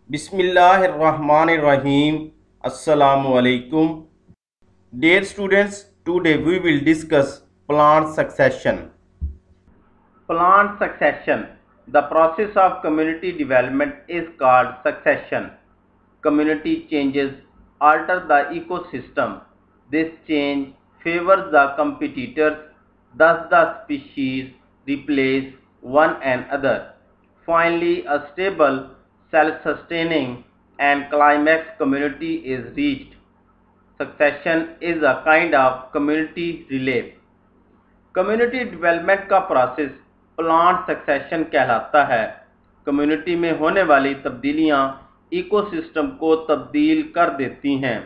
Bismillahirrahmanirrahim. Assalamu alaikum. Dear students, today we will discuss plant succession. Plant succession. The process of community development is called succession. Community changes alter the ecosystem. This change favors the competitors, thus the species replace one another. Finally, a stable, self-sustaining and climax community is reached. Succession is a kind of community relay. Community development का process plant succession कहलाता है। Community में होने वाली तब्दीलियां ecosystem को तब्दील कर देती हैं।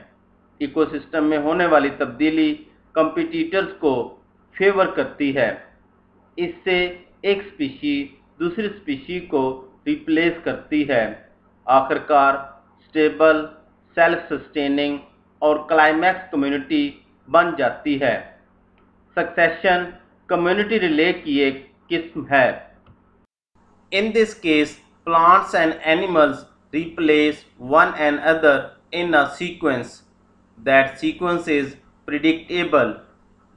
इकोसिस्टम में होने वाली तब्दीली कंपटीटर्स को फेवर करती है। इससे एक स्पीशी दूसरी स्पीशी को रिप्लेस करती है। आखिरकार स्टेबल, सेल्फ सस्टेनिंग और क्लाइमैक्स कम्युनिटी बन जाती है। सक्सेशन कम्युनिटी रिले की एक किस्म है। In this case plants and animals replace one and other in a sequence. That sequence is predictable.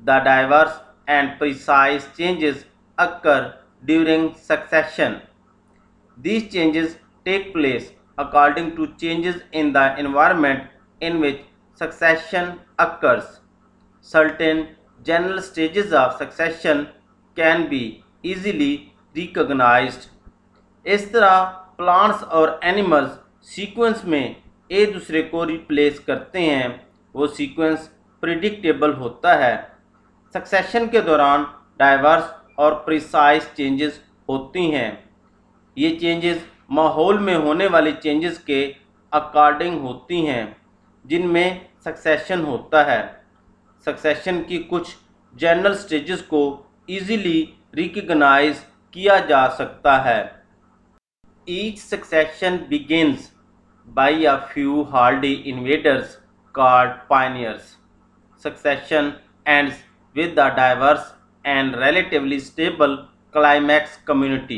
The diverse and precise changes occur during succession. These changes take place according to changes in the environment in which succession occurs. Certain general stages of succession can be easily recognized. इस तरह plants और animals sequence में एक दूसरे को replace करते हैं। वो सीक्वेंस प्रिडिक्टेबल होता है। सक्सेशन के दौरान डाइवर्स और प्रिसाइज चेंजेस होती हैं। ये चेंजेस माहौल में होने वाली चेंजेस के अकॉर्डिंग होती हैं जिनमें सक्सेशन होता है। सक्सेशन की कुछ जनरल स्टेजेस को इजीली रिकग्नाइज किया जा सकता है। Each succession begins bye a few Hardy invaders called pioneers. Succession ends with the diverse and relatively stable climax community.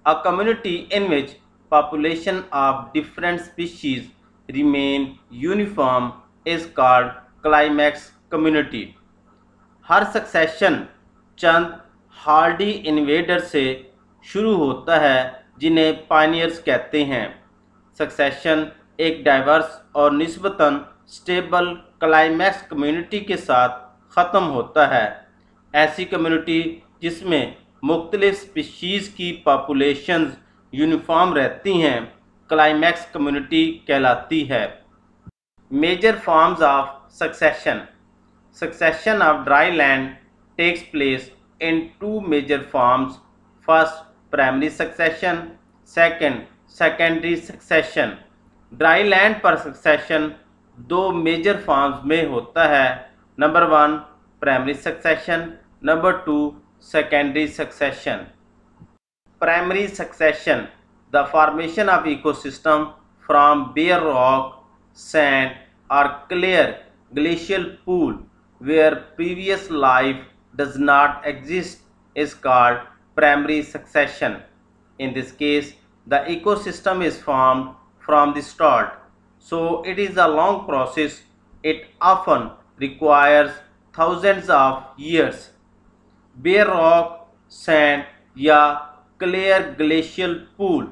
A community in which population of different species remain uniform is called climax community. Her succession Chand Hardy invader से शुरू होता है जिन्हें pioneers कहते हैं। Succession एक diverse और निस्बतन stable climax community के साथ ख़त्म होता है। ऐसी कम्युनिटी जिसमें मुख्तलिफ स्पीशीज़ की पॉपुलेशंस यूनिफॉर्म रहती हैं क्लाइमैक्स कम्युनिटी कहलाती है। Major forms of succession. Succession of dry land takes place in two major forms. First, primary succession. Second, secondary succession. Dry land पर सक्सेशन दो मेजर फॉर्म्स में होता है। Number 1 primary succession, number 2 secondary succession. Primary succession, the formation of ecosystem from bare rock, sand or clear glacial pool where previous life does not exist is called primary succession. In this case, the ecosystem is formed from the start, so it is a long process. It often requires thousands of years. Bare rock, sand या clear glacial pool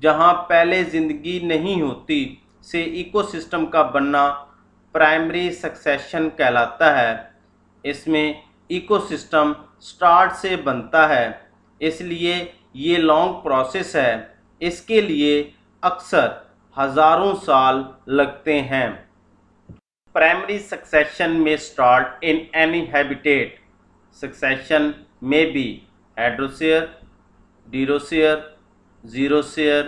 जहां पहले ज़िंदगी नहीं होती से ecosystem का बनना primary succession कहलाता है। इसमें इकोसिस्टम स्टार्ट से बनता है, इसलिए ये लॉन्ग प्रोसेस है। इसके लिए अक्सर हज़ारों साल लगते हैं। प्राइमरी सक्सेशन में start in any habitat. Succession may be Hadrosaur, Derosaur, Xerosaur,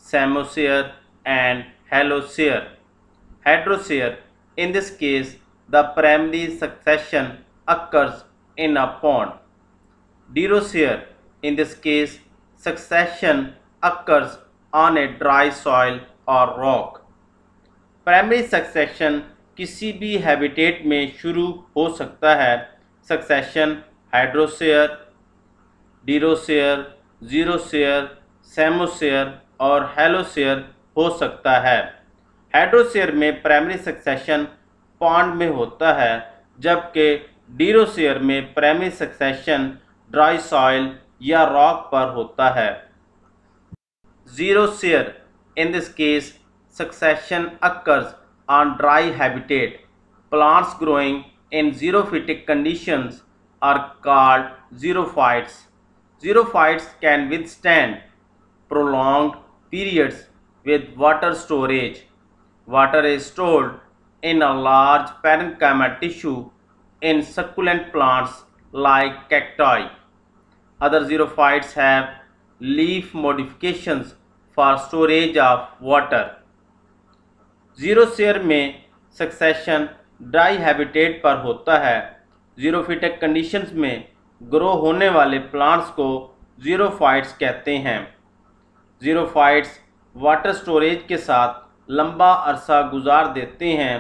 Samosaur and Halosaur. Hadrosaur, in this case, the primary succession occurs in a pond. Derosaur, in this case, succession occurs on a dry soil or rock. Primary succession किसी भी habitat में शुरू हो सकता है। Succession हाइड्रोसेयर, डीरोसेयर, जीरोसेयर, सैमोसेयर और हेलोसेयर हो सकता है। हाइड्रोस्फीयर में प्राइमरी सक्सेशन पॉन्ड में होता है, जबकि डीरोस्फीयर में प्राइमरी सक्सेशन ड्राई सॉइल या रॉक पर होता है। Xerosphere, in this case, succession occurs on dry habitat. Plants growing in xerophytic conditions are called xerophytes. Xerophytes can withstand prolonged periods with water storage. Water is stored in a large parenchyma tissue in succulent plants like cacti. Other xerophytes have leaf modifications for storage of water. Xerosphere में succession dry habitat पर होता है। ज़ीरोफिटिक conditions में grow होने वाले plants को ज़ीरोफाइट्स कहते हैं। ज़ीरोफाइट्स वाटर स्टोरेज के साथ लंबा अरसा गुजार देते हैं।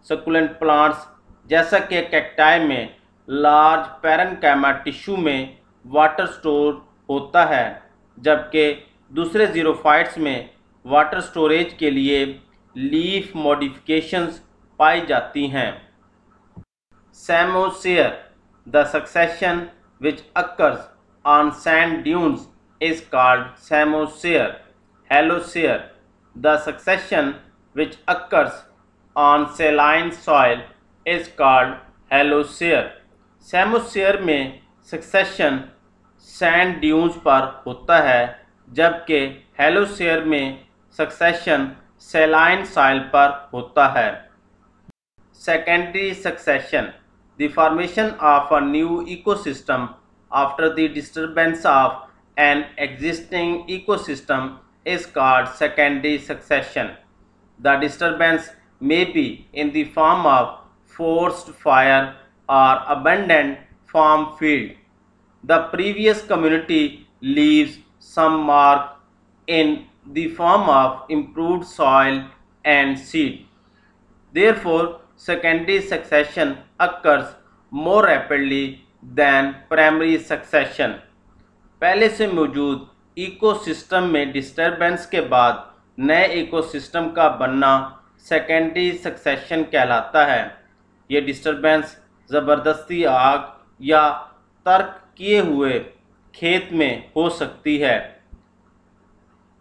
सकुलेंट प्लांट्स जैसा कि कैक्टाई में लार्ज पैरेन्काइमा टिश्यू में वाटर स्टोर होता है, जबकि दूसरे ज़ीरोफाइट्स में वाटर स्टोरेज के लिए लीफ मॉडिफिकेशंस पाई जाती हैं। Samosphere, the succession which occurs on sand dunes is called Samosphere. Halosphere, the succession which occurs on saline soil is called Halosphere. Samosphere में सक्सेशन सैंड ड्यून्स पर होता है, जबकि हेलोस्फीयर में सक्सेशन सैलाइन सॉइल पर होता है। Secondary succession, the formation of a new ecosystem after the disturbance of an existing ecosystem is called secondary succession. The disturbance may be in the form of forced fire or abandoned farm field. The previous community leaves some mark in the form of improved soil and seed. Therefore, secondary succession occurs more rapidly than primary succession. पहले से मौजूद ecosystem में disturbance के बाद नए ecosystem का बनना secondary succession कहलाता है। ये डिस्टर्बेंस ज़बरदस्ती आग या तर्क किए हुए खेत में हो सकती है।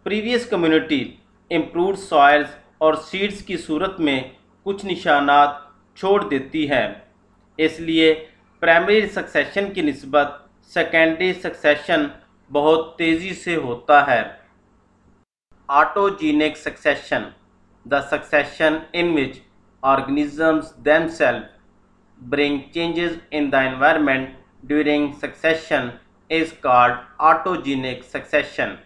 प्रीवियस कम्युनिटी इम्प्रूव्ड सॉइल्स और सीड्स की सूरत में कुछ निशानात छोड़ देती है, इसलिए प्राइमरी सक्सेशन की निस्बत सेकेंडरी सक्सेशन बहुत तेज़ी से होता है। Autogenic succession, the succession in which organisms themselves bring changes in the environment during succession is called autogenic succession.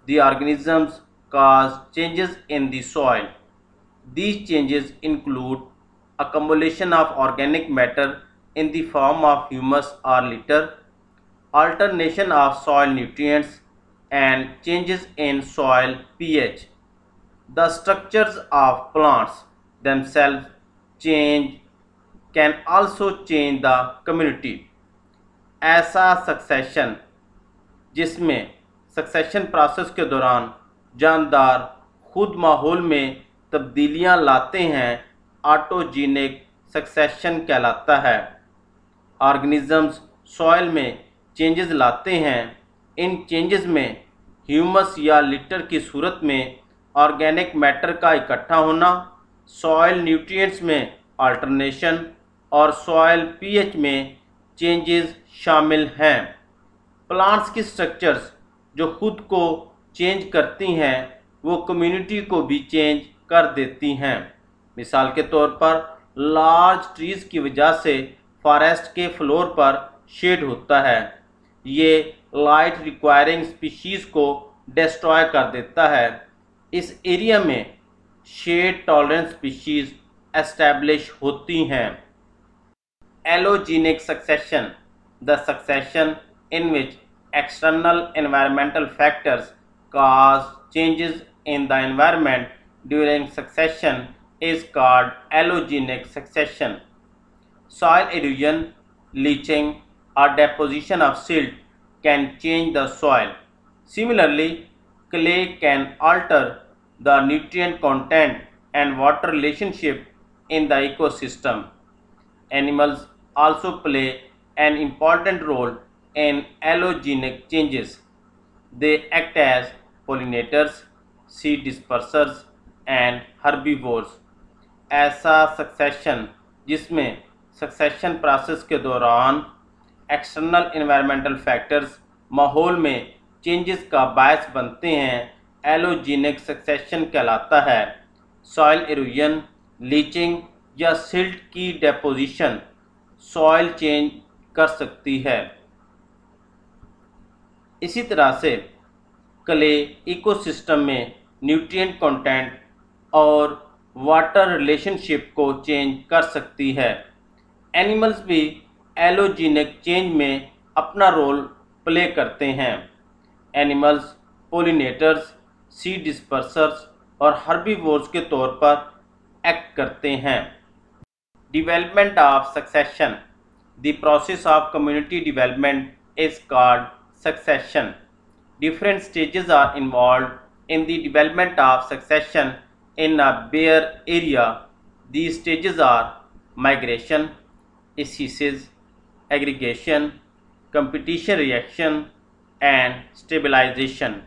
The organisms cause changes in the soil. These changes include accumulation of organic matter in the form of humus or litter, alternation of soil nutrients, and changes in soil pH. The structures of plants themselves can also change the community. ऐसा succession जिसमें succession process के दौरान जानदार खुद माहौल में तब्दीलियां लाते हैं, ऑटोजीनिक succession कहलाता है। ऑर्गेनिजम्स सॉइल में चेंजेस लाते हैं। इन चेंजेस में ह्यूमस या लिटर की सूरत में ऑर्गेनिक मैटर का इकट्ठा होना, सॉइल न्यूट्रिएंट्स में अल्टरनेशन और सॉइल पीएच में चेंजेस शामिल हैं। प्लांट्स की स्ट्रक्चर्स जो खुद को चेंज करती हैं वो कम्युनिटी को भी चेंज कर देती हैं। मिसाल के तौर पर लार्ज ट्रीज़ की वजह से फॉरेस्ट के फ्लोर पर शेड होता है। ये लाइट रिक्वायरिंग स्पीशीज़ को डिस्ट्रॉय कर देता है। इस एरिया में शेड टॉलरेंट स्पीशीज़ एस्टैब्लिश होती हैं। Allogenic succession, the succession in which external environmental factors cause changes in the environment during succession is called allogenic succession. Soil erosion, leaching, or deposition of silt can change the soil. Similarly, clay can alter the nutrient content and water relationship in the ecosystem. Animals also play an important role in allogenic changes. They act as pollinators, seed dispersers and herbivores. ऐसा succession जिसमें succession process के दौरान external environmental factors माहौल में changes का बायस बनते हैं, allogenic succession कहलाता है। सॉइल इरोजन, लीचिंग या सिल्ट की डेपोजिशन सॉइल चेंज कर सकती है। इसी तरह से क्ले इकोसिस्टम में न्यूट्रिएंट कंटेंट और वाटर रिलेशनशिप को चेंज कर सकती है। एनिमल्स भी एलोजेनिक चेंज में अपना रोल प्ले करते हैं। एनिमल्स पोलिनेटर्स, सीड डिस्पर्सर्स और हर्बीवोर्स के तौर पर एक्ट करते हैं। Development of succession, the process of community development is called succession. Different stages are involved in the development of succession in a bare area. These stages are migration, species, aggregation, competition reaction and stabilization.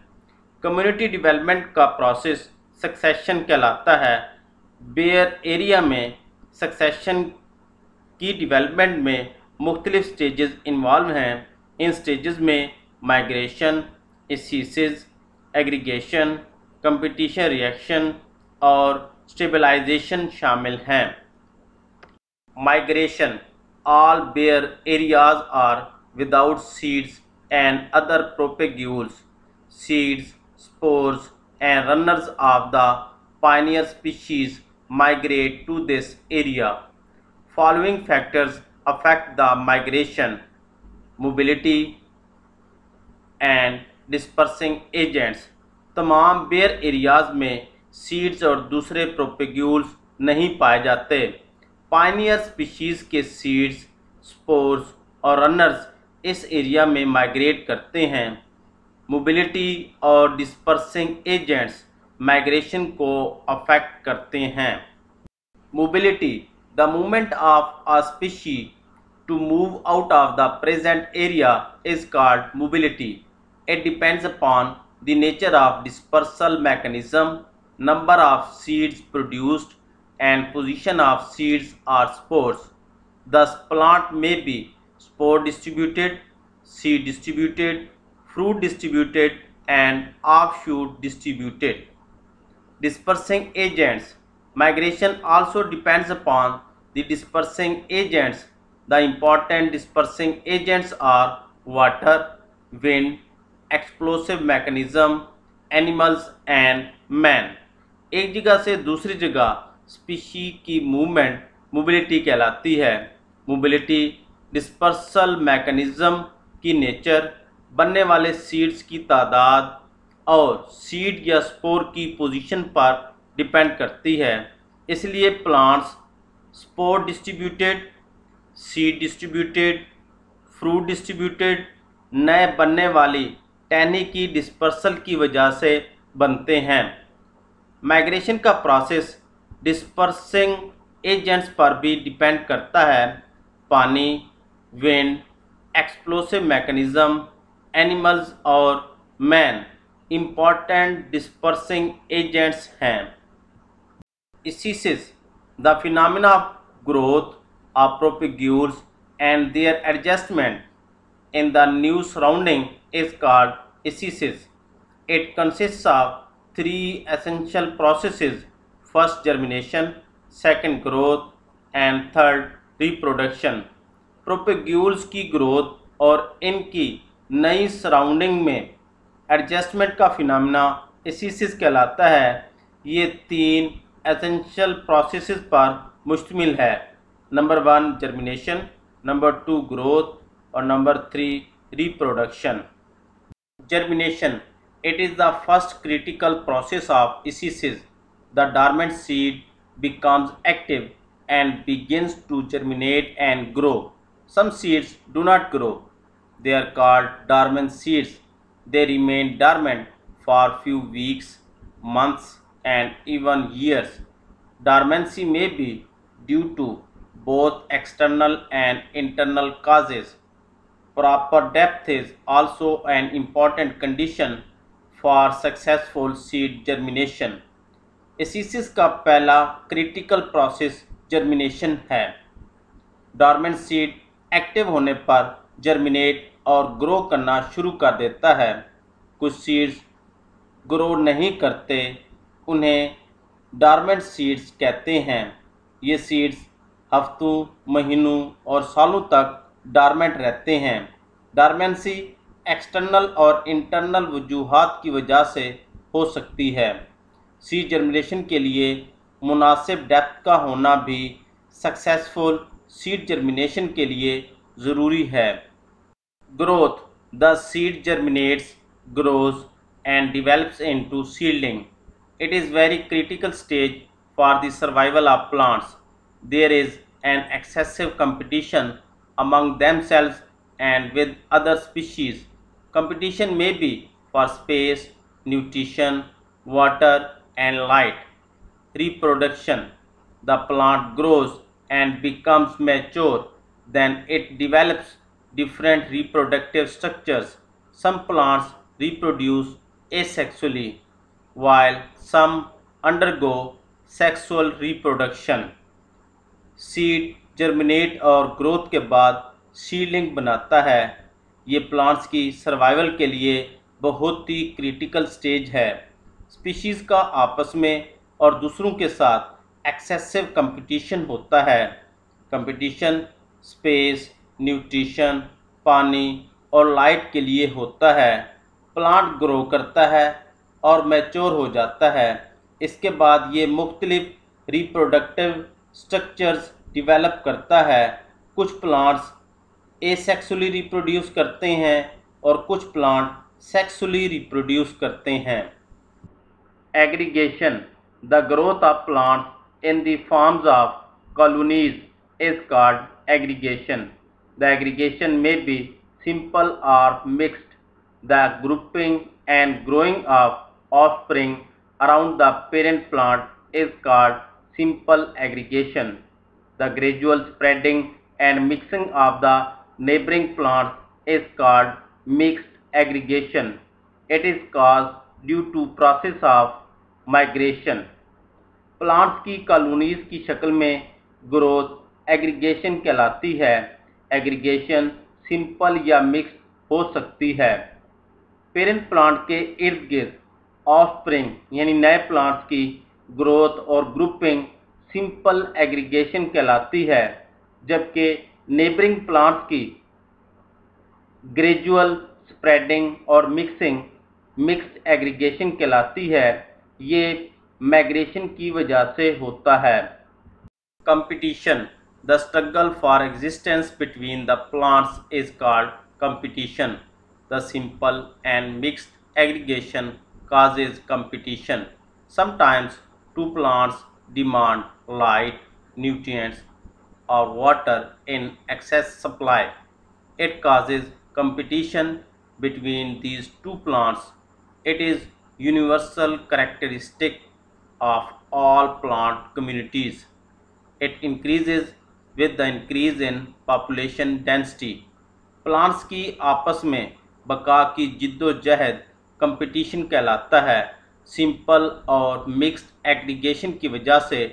Community development का process succession कहलाता है। bare area में succession की development में मुख्तलिफ stages involved हैं। इन stages में migration, species, aggregation, competition reaction और स्टेबलाइजेशन शामिल हैं। Migration, all bare areas are without seeds and other propagules, seeds, spores and runners of the pioneer species migrate to this area. Following factors affect the migration: mobility and dispersing agents. तमाम bare areas में seeds और दूसरे propagules नहीं पाए जाते। Pioneer species के seeds, spores और runners इस एरिया में माइग्रेट करते हैं। मोबिलिटी और डिस्पर्सिंग एजेंट्स माइग्रेशन को अफेक्ट करते हैं। Mobility, the movement of a species to move out of the present area is called mobility. It depends upon the nature of dispersal mechanism, number of seeds produced, and position of seeds or spores. Thus, plant may be spore distributed, seed distributed, fruit distributed, and offshoot distributed. Dispersing agents. Migration also depends upon the dispersing agents. The important dispersing agents are water, wind, explosive mechanism, animals and man. एक जगह से दूसरी जगह species की movement mobility कहलाती है। Mobility dispersal mechanism की nature, बनने वाले सीड्स की तादाद और सीड या स्पोर की पोजीशन पर डिपेंड करती है। इसलिए plants spore distributed, seed distributed, fruit distributed नए बनने वाली टहनी की डिस्पर्सल की वजह से बनते हैं। माइग्रेशन का प्रोसेस डिस्पर्सिंग एजेंट्स पर भी डिपेंड करता है। पानी, विंड, एक्सप्लोसिव मैकेनिज्म, एनिमल्स और मैन इम्पॉर्टेंट डिस्पर्सिंग एजेंट्स हैं। Species, the phenomena of growth of propagules and their adjustment in the new surrounding is called species. It consists of three essential processes: first germination, second growth and third reproduction. Propagules की growth और इनकी नई surrounding में adjustment का phenomena species कहलाता है। ये तीन एसेंशियल प्रोसेसेस पर मुश्तमिल है। नंबर 1 जर्मिनेशन, नंबर 2 ग्रोथ और number 3 reproduction. Germination, it is the first critical process of species. The dormant seed becomes active and begins to germinate and grow. Some seeds do not grow. They are called dormant seeds. They remain dormant for few weeks, months and even years. Dormancy may be due to both external and internal causes. Proper depth is also an important condition for successful seed germination. एसिसिस का पहला critical process germination है। Dormant seed active होने पर germinate और grow करना शुरू कर देता है। कुछ सीड्स ग्रो नहीं करते, उन्हें डॉर्मेंट सीड्स कहते हैं। ये सीड्स हफ्तों, महीनों और सालों तक डॉर्मेंट रहते हैं। डॉर्मेंसी एक्सटर्नल और इंटरनल वजूहात की वजह से हो सकती है। सीड जर्मिनेशन के लिए मुनासिब डेप्थ का होना भी सक्सेसफुल सीड जर्मिनेशन के लिए ज़रूरी है। Growth: the seed germinates, grows and develops into seedling. It is very critical stage for the survival of plants. There is an excessive competition among themselves and with other species. Competition may be for space, nutrition, water and light. Reproduction: the plant grows and becomes mature, then it develops different reproductive structures. Some plants reproduce asexually, while some undergo sexual reproduction. Seed germinate और growth के बाद seedling बनाता है। ये plants की survival के लिए बहुत ही क्रिटिकल स्टेज है। स्पीशीज़ का आपस में और दूसरों के साथ एक्सेसिव कंपटीशन होता है। कंपटीशन स्पेस, न्यूट्रिशन, पानी और लाइट के लिए होता है। प्लांट ग्रो करता है और मैच्योर हो जाता है। इसके बाद ये मुख्तलिफ रिप्रोडक्टिव स्ट्रक्चर्स डेवलप करता है। कुछ प्लांट्स एसेक्सुअली रिप्रोड्यूस करते हैं और कुछ प्लांट सेक्सुअली रिप्रोड्यूस करते हैं। Aggregation: the growth of plants in the forms of colonies is called aggregation. The aggregation में B simple or mixed. The grouping and growing of offspring around the parent plant is called simple aggregation. The gradual spreading and mixing of the neighboring plants is called mixed aggregation. It is caused due to process of migration. Plants की colonies की शक्ल में growth aggregation कहलाती है। Aggregation simple या mix हो सकती है। पेरेंट प्लांट के इर्द गिर्द ऑफस्प्रिंग यानी नए प्लांट्स की ग्रोथ और ग्रुपिंग सिंपल एग्रीगेशन कहलाती है, जबकि नेबरिंग प्लांट्स की ग्रेजुअल स्प्रेडिंग और मिक्सिंग मिक्स्ड एग्रीगेशन कहलाती है। ये माइग्रेशन की वजह से होता है। Competition: the struggle for existence between the plants is called competition. The simple and mixed aggregation causes competition. Sometimes two plants demand light, nutrients, or water in excess supply. It causes competition between these two plants. It is universal characteristic of all plant communities. It increases with the increase in population density. Plants की आपस में बका की जिद्दोजहद competition कहलाता है। Simple और mixed aggregation की वजह से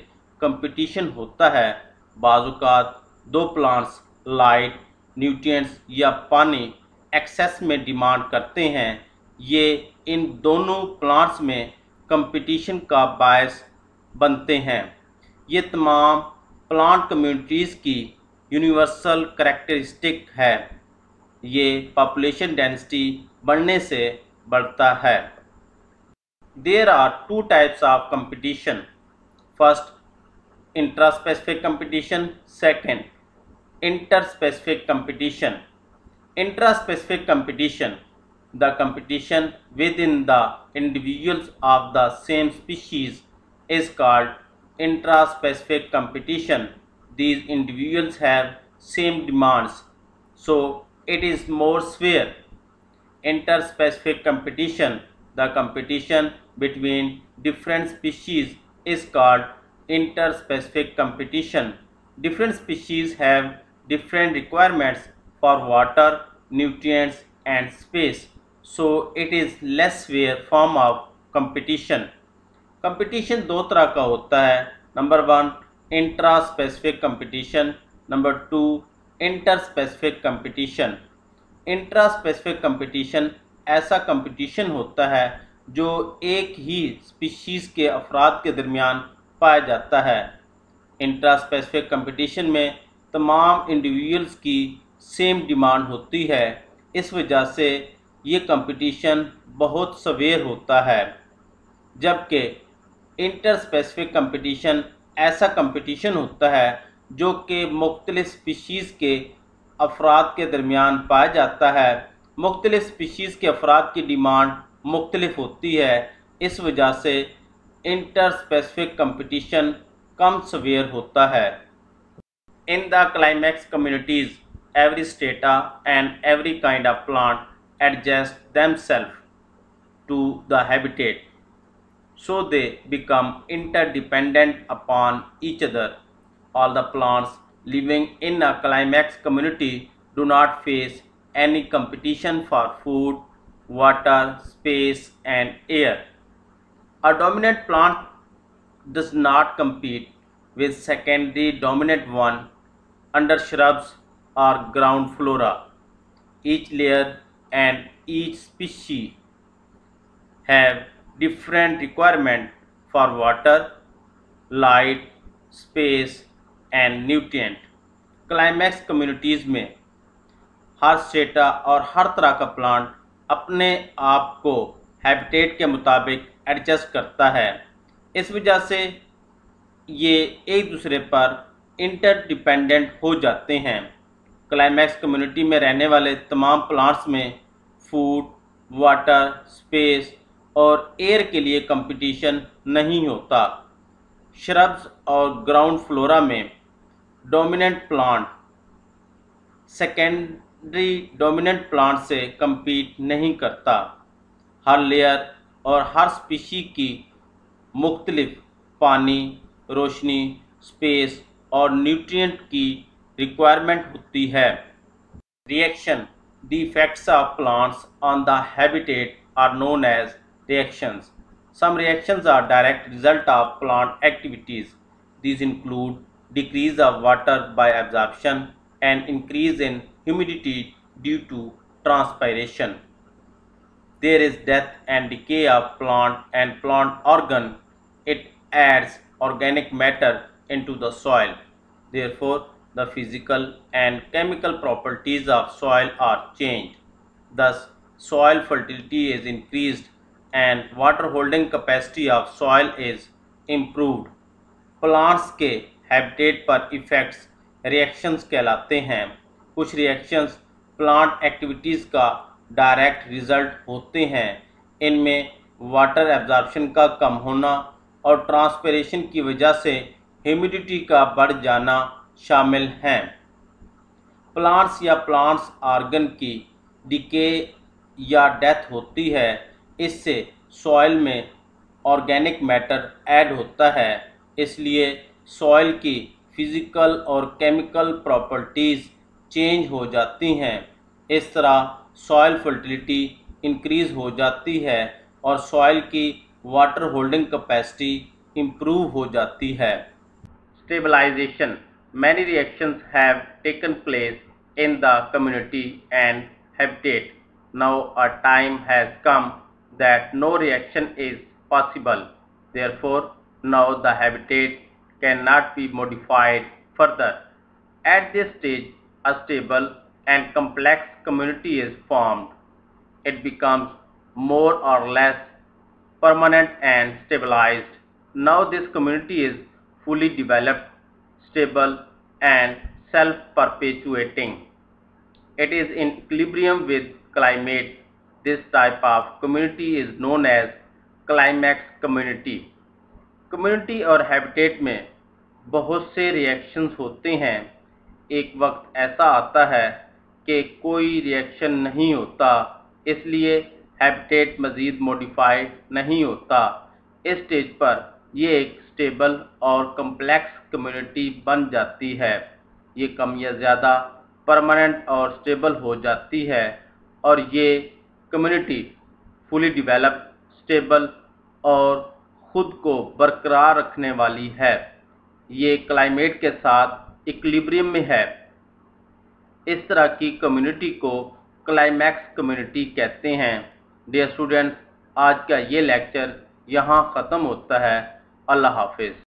कंपटीशन होता है। बाज़-औक़ात दो प्लांट्स लाइट, न्यूट्रिएंट्स या पानी एक्सेस में डिमांड करते हैं। ये इन दोनों प्लांट्स में कंपटीशन का बायस बनते हैं। ये तमाम प्लांट कम्युनिटीज़ की यूनिवर्सल करैक्टरिस्टिक है। ये पॉपुलेशन डेंसिटी बढ़ने से बढ़ता है। There are two types of competition. First, intraspecific competition. Second, interspecific competition. Intraspecific competition: the competition within the individuals of the same species is called intraspecific competition. These individuals have same demands, so it is more severe. Interspecific competition: the competition between different species is called interspecific competition. Different species have different requirements for water, nutrients and space, so it is less severe form of competition. Competition दो तरह का होता है. Number 1 intra specific competition, number 2 inter specific competition. Intra specific competition ऐसा competition होता है जो एक ही स्पीशीज़ के अफराद के दरमियान पाया जाता है. इंट्रा स्पेसिफिक कंपटीशन में तमाम इंडिविजुअल्स की सेम डिमांड होती है. इस वजह से ये कंपटीशन बहुत सवेर होता है. जबकि इंटर स्पेसिफिक कंपटीशन ऐसा कंपटीशन होता है जो कि मुख्तलिफ स्पीशीज़ के अफराद के दरमियान पाया जाता है. मुख्तलिफ स्पीशीज़ के अफराद की डिमांड मुख्तलिफ होती है. इस वजह से इंटर स्पेसिफिक कंपटीशन कम सवेर होता है. In the climax communities every strata and every kind of plant adjust themselves to the habitat, so they become interdependent upon each other. All the plants living in a climax community do not face any competition for food, water, space and air. A dominant plant does not compete with secondary dominant one under shrubs or ground flora. Each layer and each species have different requirement for water, light, space and nutrient. Climax communities में हर strata और हर तरह का plant अपने आप को habitat के मुताबिक adjust करता है. इस वजह से ये एक दूसरे पर इंटरडिपेंडेंट हो जाते हैं. क्लाइमैक्स कम्युनिटी में रहने वाले तमाम प्लांट्स में फूड, वाटर, स्पेस और एयर के लिए कंपटीशन नहीं होता. श्रब्स और ग्राउंड फ्लोरा में dominant plant secondary dominant plant से compete नहीं करता. हर लेयर और हर स्पीशी की मुख्तलिफ पानी, रोशनी, स्पेस और न्यूट्रिएंट की रिक्वायरमेंट होती है. Reaction. The effects of plants on the habitat are known as reactions. Some reactions are direct result of plant activities. These include decrease of water by absorption and increase in humidity due to transpiration. There is death and decay of plant and plant organ. It adds organic matter into the soil. Therefore, the physical and chemical properties of soil are changed. Thus, soil fertility is increased and water holding capacity of soil is improved. Plants के habitat पर effects reactions कहलाते हैं. कुछ reactions plant activities का direct result होते हैं. इनमें water absorption का कम होना और ट्रांसपिरेशन की वजह से ह्यूमिडिटी का बढ़ जाना शामिल हैं. प्लांट्स या प्लांट्स ऑर्गन की डिके या डेथ होती है. इससे सॉइल में ऑर्गेनिक मैटर ऐड होता है. इसलिए सॉइल की फिज़िकल और केमिकल प्रॉपर्टीज़ चेंज हो जाती हैं. इस तरह सॉइल फर्टिलिटी इंक्रीज़ हो जाती है और सॉइल की वाटर होल्डिंग कैपेसिटी इम्प्रूव हो जाती है. Stabilization. Many reactions have taken place in the community and habitat. Now a time has come that no reaction is possible. Therefore, now the habitat cannot be modified further. At this stage, a stable and complex community is formed. It becomes more or less permanent and stabilized. Now this community is fully developed, stable and self-perpetuating. It is in equilibrium with climate. This type of community is known as climax community. Community और habitat में बहुत से reactions होते हैं. एक वक्त ऐसा आता है कि कोई रिएक्शन नहीं होता, इसलिए हैबिटेट मज़ीद मॉडिफाई नहीं होता। इस स्टेज पर ये एक स्टेबल और कम्प्लेक्स कम्युनिटी बन जाती है। ये कम या ज़्यादा परमानेंट और स्टेबल हो जाती है और ये कम्युनिटी फुली डिवेलप, स्टेबल और ख़ुद को बरकरार रखने वाली है। ये क्लाइमेट के साथ इक्विलिब्रियम में है। इस तरह की कम्युनिटी को क्लाइमैक्स कम्युनिटी कहते हैं। डियर स्टूडेंट्स, आज का ये लेक्चर यहाँ ख़त्म होता है। अल्लाह हाफिज़।